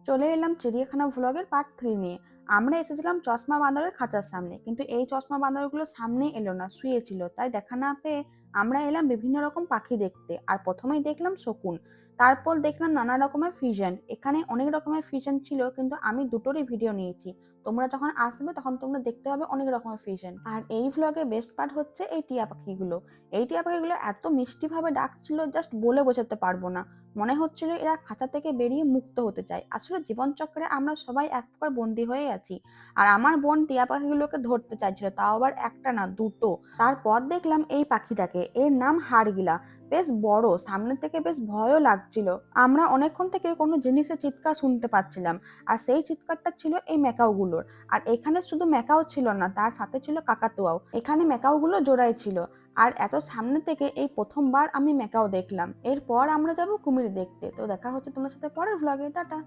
চলে এলাম চিড়িয়াখানা ভ্লগের পার্ট 3 নিয়ে। আমরা এসেছিলাম চশমা বাঁদরের খাঁচার সামনে, কিন্তু এই চশমা বাঁদরগুলো সামনে এলো না, শুয়েছিল। তাই দেখা না পেয়ে আমরা এলাম বিভিন্ন রকম পাখি দেখতে। আর প্রথমেই দেখলাম শকুন, তারপর দেখলাম নানা রকমের ফিজেন। এখানে অনেক রকমের ফিজেন ছিল, কিন্তু আমি দুটোরই ভিডিও নিয়েছি। তোমরা যখন আসবে তখন তোমরা দেখতে পাবে অনেক রকমের ফিজেন। আর এই ভ্লগে বেস্ট পার্ট হচ্ছে এই টিয়া পাখিগুলো। এই টিয়া পাখিগুলো এত মিষ্টি ভাবে ডাকছিল, জাস্ট বলে বোঝাতে পারবো না। মনে হচ্ছিল এরা খাঁচা থেকে বেরিয়ে মুক্ত হতে চায়। আসলে জীবনচক্রে আমরা সবাই এক প্রকার বন্দী হয়ে আছি। আর আমার বোন টিয়া পাখিগুলোকে ধরতে চাইছিল, তাও আবার একটা না, দুটো। তারপর দেখলাম এই পাখিটাকে, এর নাম হাড়গিলা। বেশ বড়, সামনে থেকে বেশ ভয়ও লাগছিল। আমরা অনেকক্ষণ থেকে কোনো জিনিসের চিৎকার শুনতে পাচ্ছিলাম, আর সেই চিৎকারটা ছিল এই ম্যাকাওগুলোর। আর এখানে শুধু ম্যাকাও ছিল না, তার সাথে ছিল কাকাতুয়াও। এখানে ম্যাকাওগুলো জোড়াই ছিল। আর এত সামনে থেকে এই প্রথমবার আমি ম্যাকাও দেখলাম। এরপর আমরা যাব কুমির দেখতে। তো দেখা হচ্ছে তোমার সাথে পরের ভ্লগে। টাটা।